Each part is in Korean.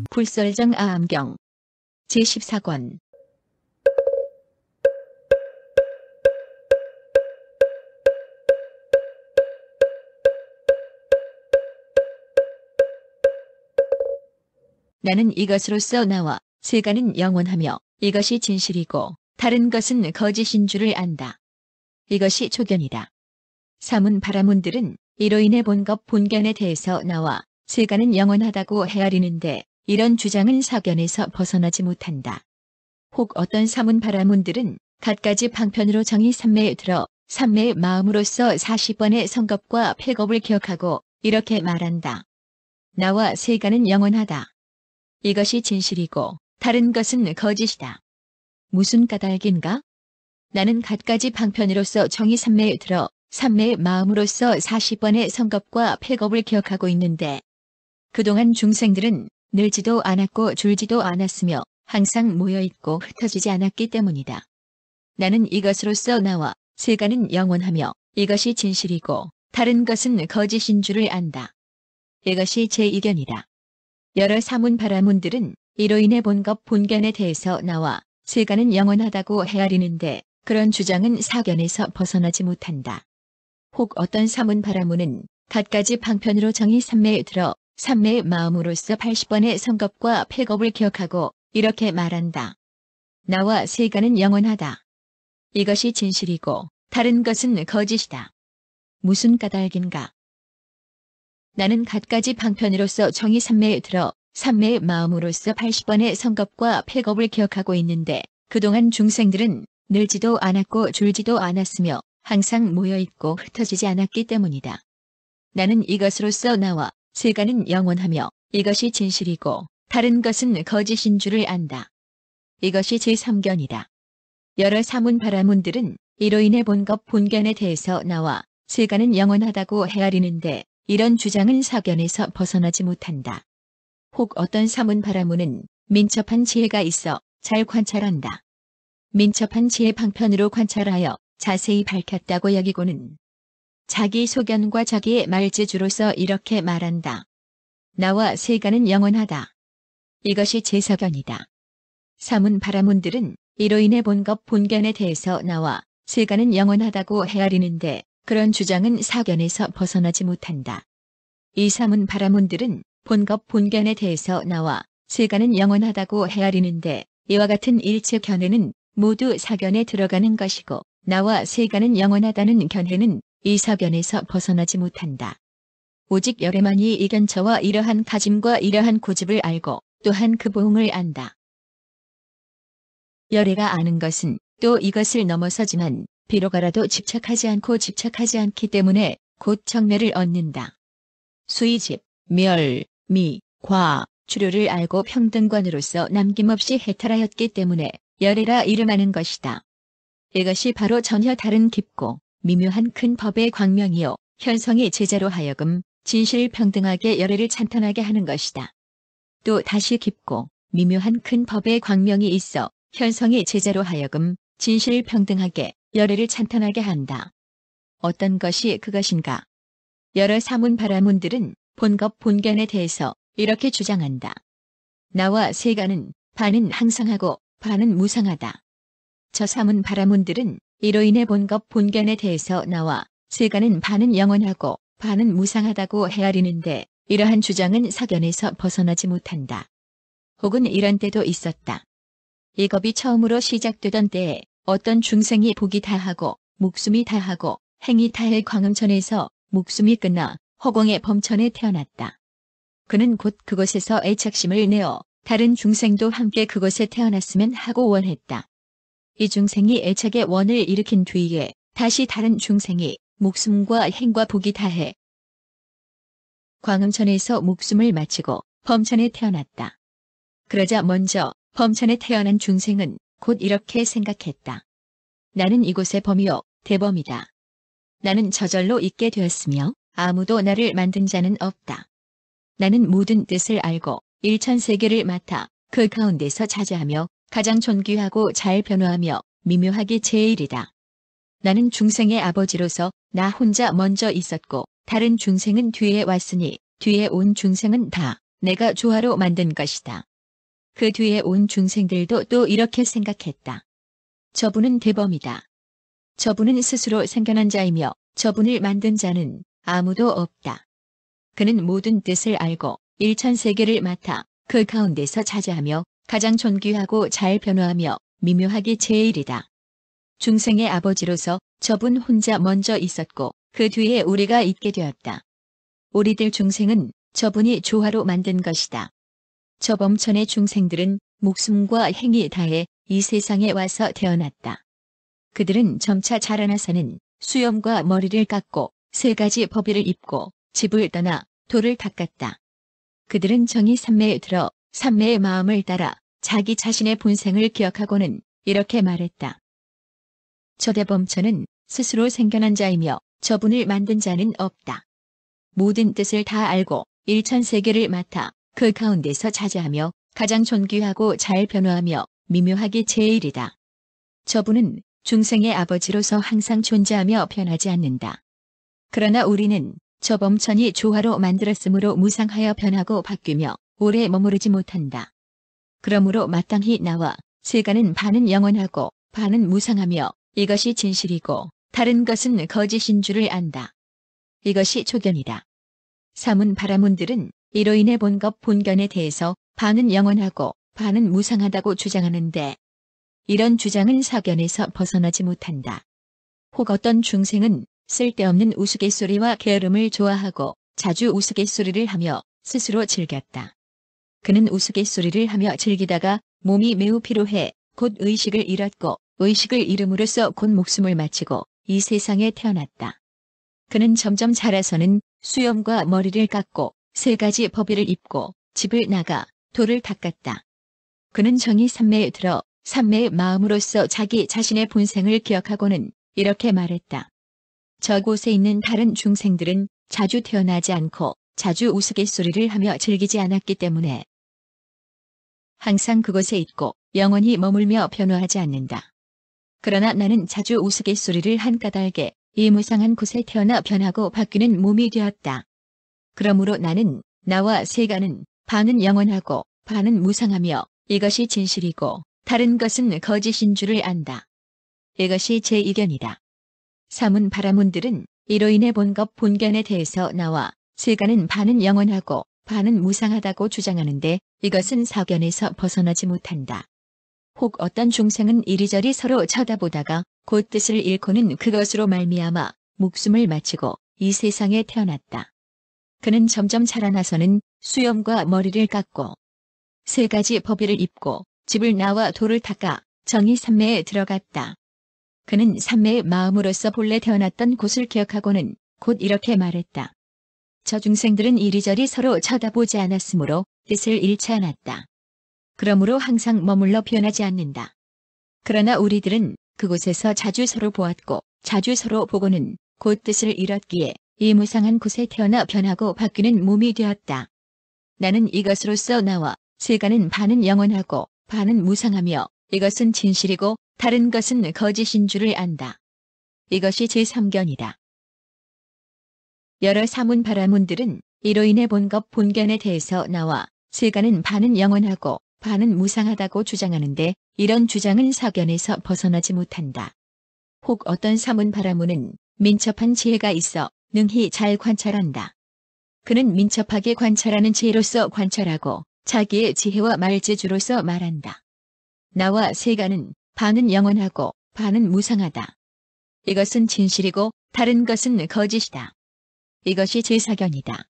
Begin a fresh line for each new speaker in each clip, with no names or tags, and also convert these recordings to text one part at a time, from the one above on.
불설정 아암경 제14권 나는 이것으로서 나와 세간은 영원하며 이것이 진실이고 다른 것은 거짓인 줄을 안다. 이것이 초견이다. 사문 바라문들은 이로 인해 본것 본견에 대해서 나와 세간은 영원하다고 헤아리는데 이런 주장은 사견에서 벗어나지 못한다. 혹 어떤 사문 바라문들은 갖가지 방편으로 정의 삼매에 들어 삼매의 마음으로서 40번의 성겁과 폐겁을 기억하고 이렇게 말한다. 나와 세간은 영원하다. 이것이 진실이고 다른 것은 거짓이다. 무슨 까닭인가? 나는 갖가지 방편으로서 정의 삼매에 들어 삼매의 마음으로서 40번의 성겁과 폐겁을 기억하고 있는데 그동안 중생들은 늘지도 않았고 줄지도 않았으며 항상 모여있고 흩어지지 않았기 때문이다. 나는 이것으로서 나와 세간은 영원하며 이것이 진실이고 다른 것은 거짓인 줄을 안다. 이것이 제 의견이다. 여러 사문 바라문들은 이로 인해 본것 본견에 대해서 나와 세간은 영원하다고 헤아리는데 그런 주장은 사견에서 벗어나지 못한다. 혹 어떤 사문 바라문은 갖가지 방편으로 정의 삼매에 들어 삼매의 마음으로서 80번의 성겁과 폐겁을 기억하고 이렇게 말한다. 나와 세간은 영원하다. 이것이 진실이고 다른 것은 거짓이다. 무슨 까닭인가? 나는 갖가지 방편으로서 정의 삼매에 들어 삼매의 마음으로서 80번의 성겁과 폐겁을 기억하고 있는데 그동안 중생들은 늘지도 않았고 줄지도 않았으며 항상 모여있고 흩어지지 않았기 때문이다. 나는 이것으로서 나와 세간은 영원하며 이것이 진실이고 다른 것은 거짓인 줄을 안다. 이것이 제3견이다. 여러 사문 바라문들은 이로 인해 본것 본견에 대해서 나와 세간은 영원하다고 헤아리는데 이런 주장은 사견에서 벗어나지 못한다. 혹 어떤 사문 바라문은 민첩한 지혜가 있어 잘 관찰한다. 민첩한 지혜 방편으로 관찰하여 자세히 밝혔다고 여기고는 자기 소견과 자기의 말재주로서 이렇게 말한다. 나와 세간은 영원하다. 이것이 제4견이다. 사문 바라문들은 이로 인해 본것 본견에 대해서 나와 세간은 영원하다고 헤아리는데 그런 주장은 사견에서 벗어나지 못한다. 이 사문 바라문들은 본것 본견에 대해서 나와 세간은 영원하다고 헤아리는데 이와 같은 일체 견해는 모두 사견에 들어가는 것이고 나와 세간은 영원하다는 견해는 이 사견에서 벗어나지 못한다. 오직 열애만이 이 견처와 이러한 가짐과 이러한 고집을 알고 또한 그 보응을 안다. 열애가 아는 것은 또 이것을 넘어서지만 비로가라도 집착하지 않고 집착하지 않기 때문에 곧 정멸을 얻는다. 수이집, 멸, 미, 과, 주류를 알고 평등관으로서 남김없이 해탈하였기 때문에 열애라 이름하는 것이다. 이것이 바로 전혀 다른 깊고 미묘한 큰 법의 광명이요 현성의 제자로 하여금 진실평등하게 열애를 찬탄하게 하는 것이다. 또 다시 깊고 미묘한 큰 법의 광명이 있어 현성의 제자로 하여금 진실평등하게 열애를 찬탄하게 한다. 어떤 것이 그것인가? 여러 사문 바라문들은 본것 본견에 대해서 이렇게 주장한다. 나와 세간은 반은 항상하고 반은 무상하다. 저 사문 바라문들은 이로 인해 본것 본견에 대해서 나와 세간은 반은 영원하고 반은 무상하다고 헤아리는데 이러한 주장은 사견에서 벗어나지 못한다. 혹은 이런 때도 있었다. 이 겁이 처음으로 시작되던 때에 어떤 중생이 복이 다하고 목숨이 다하고 행이 다해 광음천에서 목숨이 끝나 허공의 범천에 태어났다. 그는 곧 그곳에서 애착심을 내어 다른 중생도 함께 그곳에 태어났으면 하고 원했다. 이 중생이 애착의 원을 일으킨 뒤에 다시 다른 중생이 목숨과 행과 복이 다해 광음천에서 목숨을 마치고 범천에 태어났다. 그러자 먼저 범천에 태어난 중생은 곧 이렇게 생각했다. 나는 이곳의 범이요 대범이다. 나는 저절로 있게 되었으며 아무도 나를 만든 자는 없다. 나는 모든 뜻을 알고 일천세계를 맡아 그 가운데서 차지하며 가장 존귀하고 잘 변화하며 미묘하기 제일이다. 나는 중생의 아버지로서 나 혼자 먼저 있었고 다른 중생은 뒤에 왔으니 뒤에 온 중생은 다 내가 조화로 만든 것이다. 그 뒤에 온 중생들도 또 이렇게 생각했다. 저분은 대범이다. 저분은 스스로 생겨난 자이며 저분을 만든 자는 아무도 없다. 그는 모든 뜻을 알고 일천세계를 맡아 그 가운데서 차지하며 가장 존귀하고 잘 변화하며 미묘하기 제일이다. 중생의 아버지로서 저분 혼자 먼저 있었고 그 뒤에 우리가 있게 되었다. 우리들 중생은 저분이 조화로 만든 것이다. 저 범천의 중생들은 목숨과 행위 다해 이 세상에 와서 태어났다. 그들은 점차 자라나서는 수염과 머리를 깎고 3가지 법의를 입고 집을 떠나 도를 닦았다. 그들은 정의 삼매에 들어 삼매의 마음을 따라 자기 자신의 본생을 기억하고는 이렇게 말했다. 저 대범천은 스스로 생겨난 자이며 저분을 만든 자는 없다. 모든 뜻을 다 알고 일천세계를 맡아 그 가운데서 차지하며 가장 존귀하고 잘 변화하며 미묘하기 제일이다. 저분은 중생의 아버지로서 항상 존재하며 변하지 않는다. 그러나 우리는 저 범천이 조화로 만들었으므로 무상하여 변하고 바뀌며 오래 머무르지 못한다. 그러므로 마땅히 나와 세간은 반은 영원하고 반은 무상하며 이것이 진실이고 다른 것은 거짓인 줄을 안다. 이것이 초견이다. 사문 바라문들은 이로 인해 본것 본견에 대해서 반은 영원하고 반은 무상하다고 주장하는데 이런 주장은 사견에서 벗어나지 못한다. 혹 어떤 중생은 쓸데없는 우스갯소리와 게으름을 좋아하고 자주 우스갯소리를 하며 스스로 즐겼다. 그는 우스갯소리를 하며 즐기다가 몸이 매우 피로해 곧 의식을 잃었고 의식을 잃음으로써 곧 목숨을 마치고 이 세상에 태어났다. 그는 점점 자라서는 수염과 머리를 깎고 3가지 법의를 입고 집을 나가 도를 닦았다. 그는 정의 삼매에 들어 삼매의 마음으로써 자기 자신의 본생을 기억하고는 이렇게 말했다. 저곳에 있는 다른 중생들은 자주 태어나지 않고 자주 우스갯소리를 하며 즐기지 않았기 때문에 항상 그곳에 있고 영원히 머물며 변화하지 않는다. 그러나 나는 자주 우스갯소리를 한 까닭에 이 무상한 곳에 태어나 변하고 바뀌는 몸이 되었다. 그러므로 나는 나와 세간은 반은 영원하고 반은 무상하며 이것이 진실이고 다른 것은 거짓인 줄을 안다. 이것이 제 의견이다. 사문 바라문들은 이로 인해 본것 본견에 대해서 나와 세간은 반은 영원하고 반은 무상하다고 주장하는데 이것은 사견에서 벗어나지 못한다. 혹 어떤 중생은 이리저리 서로 쳐다보다가 곧 뜻을 잃고는 그것으로 말미암아 목숨을 마치고 이 세상에 태어났다. 그는 점점 자라나서는 수염과 머리를 깎고 3가지 법의를 입고 집을 나와 도를 닦아 정의 삼매에 들어갔다. 그는 삼매의 마음으로서 본래 태어났던 곳을 기억하고는 곧 이렇게 말했다. 저 중생들은 이리저리 서로 쳐다보지 않았으므로 뜻을 잃지 않았다. 그러므로 항상 머물러 변하지 않는다. 그러나 우리들은 그곳에서 자주 서로 보았고 자주 서로 보고는 곧 뜻을 잃었기에 이 무상한 곳에 태어나 변하고 바뀌는 몸이 되었다. 나는 이것으로서 나와 세간은 반은 영원하고 반은 무상하며 이것은 진실이고 다른 것은 거짓인 줄을 안다. 이것이 제3견이다. 여러 사문 바라문들은 이로 인해 본것 본견에 대해서 나와 세간은 반은 영원하고 반은 무상하다고 주장하는데 이런 주장은 사견에서 벗어나지 못한다. 혹 어떤 사문 바라문은 민첩한 지혜가 있어 능히 잘 관찰한다. 그는 민첩하게 관찰하는 지혜로서 관찰하고 자기의 지혜와 말재주로서 말한다. 나와 세간은 반은 영원하고 반은 무상하다. 이것은 진실이고 다른 것은 거짓이다. 이것이 제4견이다.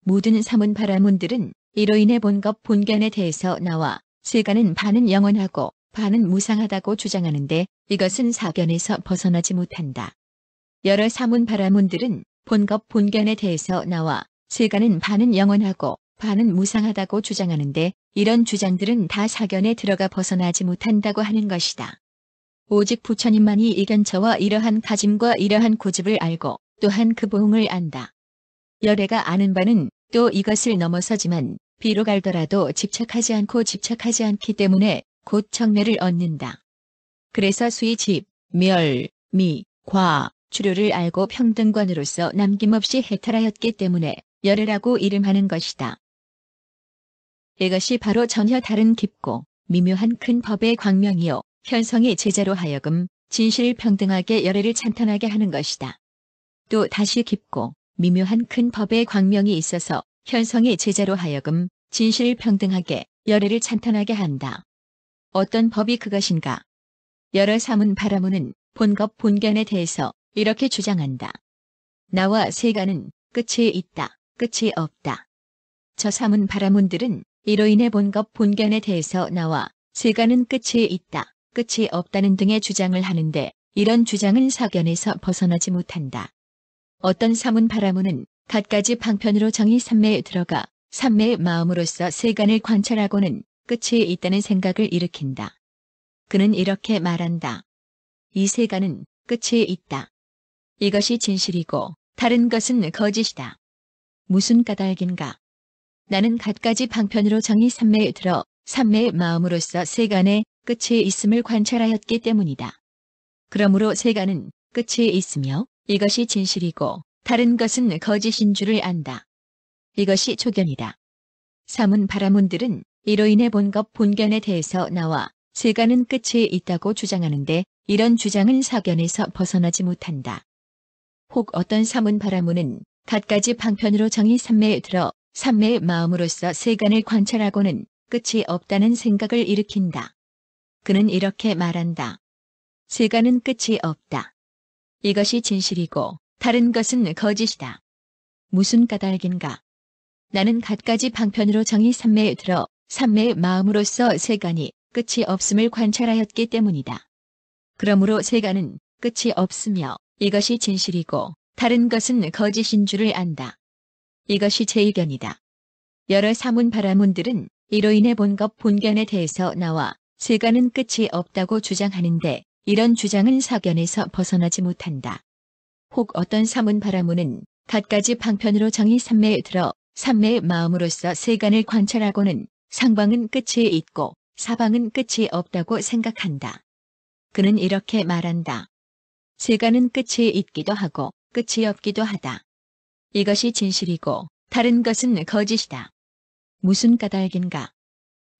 모든 사문 바라문들은 이로 인해 본것 본견에 대해서 나와 세간은 반은 영원하고 반은 무상하다고 주장하는데 이것은 사견에서 벗어나지 못한다. 여러 사문 바라문들은 본것 본견에 대해서 나와 세간은 반은 영원하고 반은 무상하다고 주장하는데 이런 주장들은 다 사견에 들어가 벗어나지 못한다고 하는 것이다. 오직 부처님만이 이 견처와 이러한 다짐과 이러한 고집을 알고 또한 그 보응을 안다. 열애가 아는 바는 또 이것을 넘어서지만 비록 알더라도 집착하지 않기 때문에 곧 정멸을 얻는다. 그래서 수의 집, 멸, 미, 과, 주류를 알고 평등관으로서 남김없이 해탈하였기 때문에 열애라고 이름하는 것이다. 이것이 바로 전혀 다른 깊고 미묘한 큰 법의 광명이요 현성의 제자로 하여금 진실평등하게 열애를 찬탄하게 하는 것이다. 또 다시 깊고 미묘한 큰 법의 광명이 있어서 현성의 제자로 하여금 진실평등하게 열애를 찬탄하게 한다. 어떤 법이 그것인가? 여러 사문 바라문은 본것 본견에 대해서 이렇게 주장한다. 나와 세간은 끝이 있다, 끝이 없다. 저 사문 바라문들은 이로 인해 본것 본견에 대해서 나와 세간은 끝이 있다, 끝이 없다는 등의 주장을 하는데 이런 주장은 사견에서 벗어나지 못한다. 어떤 사문 바라문은 갖가지 방편으로 정의 삼매에 들어가 삼매의 마음으로서 세간을 관찰하고는 끝이 있다는 생각을 일으킨다. 그는 이렇게 말한다. 이 세간은 끝이 있다. 이것이 진실이고 다른 것은 거짓이다. 무슨 까닭인가? 나는 갖가지 방편으로 정의 삼매에 들어 삼매의 마음으로서 세간에 끝이 있음을 관찰하였기 때문이다. 그러므로 세간은 끝이 있으며 이것이 진실이고 다른 것은 거짓인 줄을 안다. 이것이 초견이다. 사문 바라문들은 이로 인해 본것 본견에 대해서 나와 세간은 끝이 있다고 주장하는데 이런 주장은 사견에서 벗어나지 못한다. 혹 어떤 사문 바라문은 갖가지 방편으로 정의 삼매에 들어 삼매의 마음으로서 세간을 관찰하고는 끝이 없다는 생각을 일으킨다. 그는 이렇게 말한다. 세간은 끝이 없다. 이것이 진실이고 다른 것은 거짓이다. 무슨 까닭인가? 나는 갖가지 방편으로 정의 삼매에 들어 삼매의 마음으로서 세간이 끝이 없음을 관찰하였기 때문이다. 그러므로 세간은 끝이 없으며 이것이 진실이고 다른 것은 거짓인 줄을 안다. 이것이 제 의견이다. 여러 사문 바라문들은 이로 인해 본것 본견에 대해서 나와 세간은 끝이 없다고 주장하는데 이런 주장은 사견에서 벗어나지 못한다. 혹 어떤 사문 바라문은 갖가지 방편으로 정의 삼매에 들어 삼매의 마음으로서 세간을 관찰하고는 상방은 끝이 있고 사방은 끝이 없다고 생각한다. 그는 이렇게 말한다. 세간은 끝이 있기도 하고 끝이 없기도 하다. 이것이 진실이고 다른 것은 거짓이다. 무슨 까닭인가?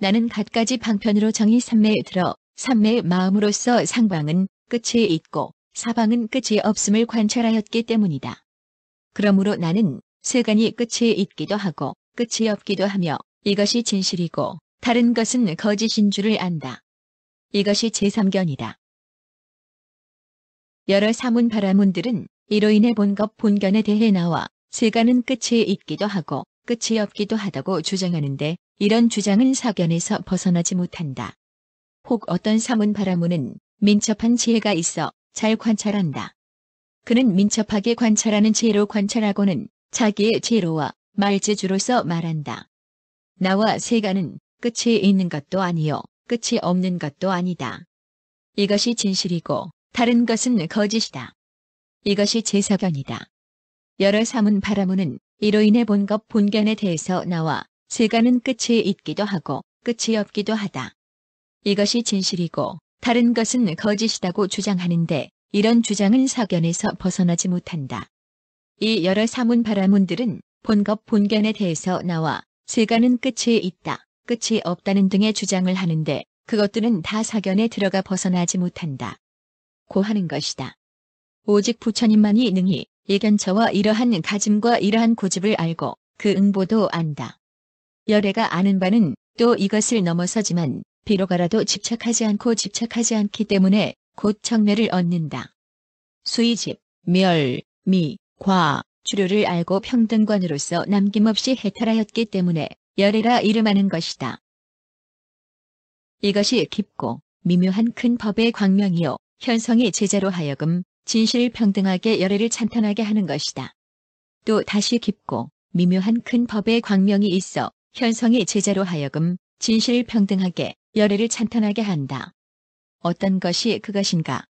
나는 갖가지 방편으로 정의 삼매에 들어 삼매의 마음으로서 상방은 끝이 있고 사방은 끝이 없음을 관찰하였기 때문이다. 그러므로 나는 세간이 끝이 있기도 하고 끝이 없기도 하며 이것이 진실이고 다른 것은 거짓인 줄을 안다. 이것이 제3견이다. 여러 사문 바라문들은 이로 인해 본것 본견에 대해 나와 세간은 끝이 있기도 하고 끝이 없기도 하다고 주장하는데 이런 주장은 사견에서 벗어나지 못한다. 혹 어떤 사문 바라문은 민첩한 지혜가 있어 잘 관찰한다. 그는 민첩하게 관찰하는 지혜로 관찰하고는 자기의 지혜로와 말재주로서 말한다. 나와 세간은 끝이 있는 것도 아니요 끝이 없는 것도 아니다. 이것이 진실이고 다른 것은 거짓이다. 이것이 제4견이다. 여러 사문 바라문은 이로 인해 본것 본견에 대해서 나와 세간은 끝이 있기도 하고 끝이 없기도 하다. 이것이 진실이고 다른 것은 거짓이라고 주장하는데 이런 주장은 사견에서 벗어나지 못한다. 이 여러 사문 바라문들은 본것 본견에 대해서 나와 세간은 끝이 있다, 끝이 없다는 등의 주장을 하는데 그것들은 다 사견에 들어가 벗어나지 못한다. 고 하는 것이다. 오직 부처님만이 능히 예견처와 이러한 가짐과 이러한 고집을 알고 그 응보도 안다. 열애가 아는 바는 또 이것을 넘어서지만 비록 알아도 집착하지 않기 때문에 곧 정멸을 얻는다. 수의집, 멸, 미, 과, 주류를 알고 평등관으로서 남김없이 해탈하였기 때문에 열애라 이름하는 것이다. 이것이 깊고 미묘한 큰 법의 광명이요 현성의 제자로 하여금 진실평등하게 열애를 찬탄하게 하는 것이다. 또 다시 깊고 미묘한 큰 법의 광명이 있어 현성의 제자로 하여금 진실평등하게 열애를 찬탄하게 한다. 어떤 것이 그것인가?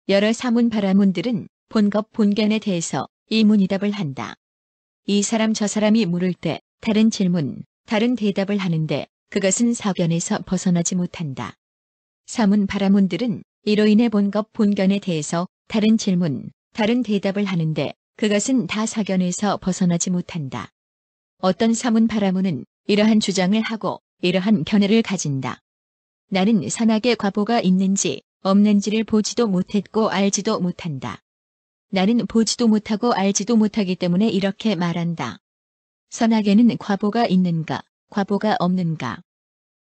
여러 사문 바라문들은 본것 본견에 대해서 이 문의답을 한다. 이 사람 저 사람이 물을 때 다른 질문, 다른 대답을 하는데 그것은 사견에서 벗어나지 못한다. 사문 바라문들은 이로 인해 본것 본견에 대해서 다른 질문, 다른 대답을 하는데 그것은 다 사견에서 벗어나지 못한다. 어떤 사문 바라문은 이러한 주장을 하고 이러한 견해를 가진다. 나는 선악의 과보가 있는지 없는지를 보지도 못했고 알지도 못한다. 나는 보지도 못하고 알지도 못하기 때문에 이렇게 말한다. 선악에는 과보가 있는가, 과보가 없는가.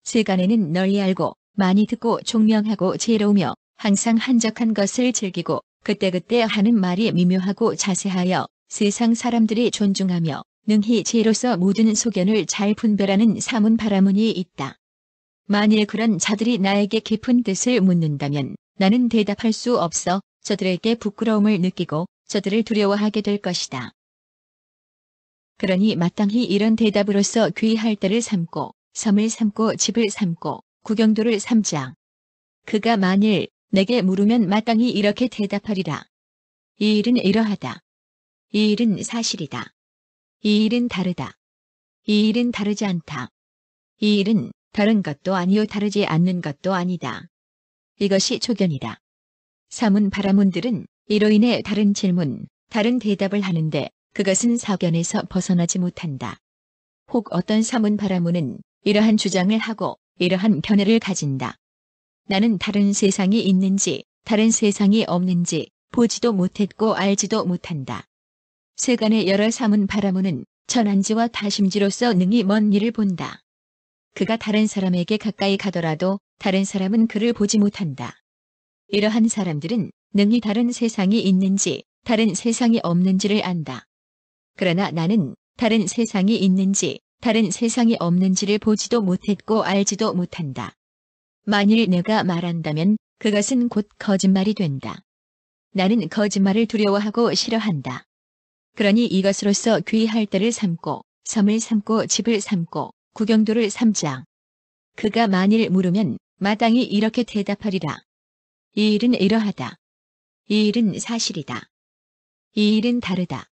세간에는 널리 알고 많이 듣고 총명하고 지혜로우며 항상 한적한 것을 즐기고 그때그때 하는 말이 미묘하고 자세하여 세상 사람들이 존중하며 능히 지혜로서 모든 소견을 잘 분별하는 사문 바라문이 있다. 만일 그런 자들이 나에게 깊은 뜻을 묻는다면 나는 대답할 수 없어 저들에게 부끄러움을 느끼고 저들을 두려워하게 될 것이다. 그러니 마땅히 이런 대답으로서 귀할 때를 삼고 섬을 삼고 집을 삼고 구경도를 삼자. 그가 만일 내게 물으면 마땅히 이렇게 대답하리라. 이 일은 이러하다. 이 일은 사실이다. 이 일은 다르다. 이 일은 다르지 않다. 이 일은 다른 것도 아니요 다르지 않는 것도 아니다. 이것이 초견이다. 사문 바라문들은 이로 인해 다른 질문, 다른 대답을 하는데 그것은 사견에서 벗어나지 못한다. 혹 어떤 사문 바라문은 이러한 주장을 하고 이러한 견해를 가진다. 나는 다른 세상이 있는지 다른 세상이 없는지 보지도 못했고 알지도 못한다. 세간의 여러 사문 바라문은 천안지와 다심지로서 능히 먼 일을 본다. 그가 다른 사람에게 가까이 가더라도 다른 사람은 그를 보지 못한다. 이러한 사람들은 능히 다른 세상이 있는지 다른 세상이 없는지를 안다. 그러나 나는 다른 세상이 있는지 다른 세상이 없는지를 보지도 못했고 알지도 못한다. 만일 내가 말한다면 그것은 곧 거짓말이 된다. 나는 거짓말을 두려워하고 싫어한다. 그러니 이것으로서 귀할 때를 삼고 섬을 삼고 집을 삼고 구경도를 삼자. 그가 만일 물으면 마땅히 이렇게 대답하리라. 이 일은 이러하다. 이 일은 사실이다. 이 일은 다르다.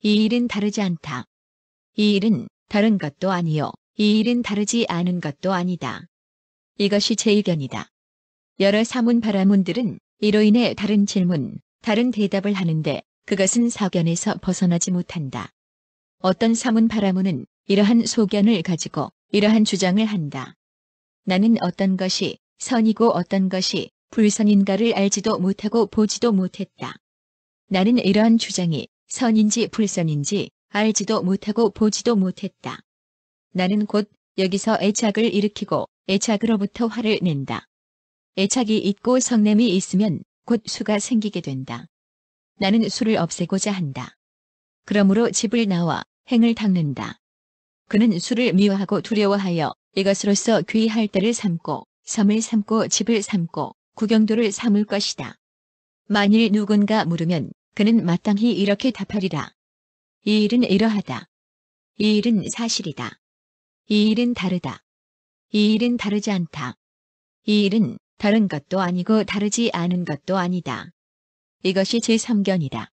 이 일은 다르지 않다. 이 일은 다른 것도 아니요. 이 일은 다르지 않은 것도 아니다. 이것이 제 의견이다. 여러 사문 바라문들은 이로 인해 다른 질문, 다른 대답을 하는데 그것은 사견에서 벗어나지 못한다. 어떤 사문 바라문은 이러한 소견을 가지고 이러한 주장을 한다. 나는 어떤 것이 선이고 어떤 것이 불선인가를 알지도 못하고 보지도 못했다. 나는 이러한 주장이 선인지 불선인지 알지도 못하고 보지도 못했다. 나는 곧 여기서 애착을 일으키고 애착으로부터 화를 낸다. 애착이 있고 성냄이 있으면 곧 수가 생기게 된다. 나는 수를 없애고자 한다. 그러므로 집을 나와 행을 닦는다. 그는 수를 미워하고 두려워하여 이것으로서 귀할 때를 삼고 섬을 삼고 집을 삼고 구경도를 삼을 것이다. 만일 누군가 물으면 그는 마땅히 이렇게 답하리라. 이 일은 이러하다. 이 일은 사실이다. 이 일은 다르다. 이 일은 다르지 않다. 이 일은 다른 것도 아니고 다르지 않은 것도 아니다. 이것이 제3견이다.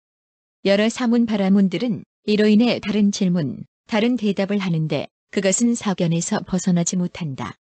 여러 사문 바라문들은 이로 인해 다른 질문, 다른 대답을 하는데 그것은 사견에서 벗어나지 못한다.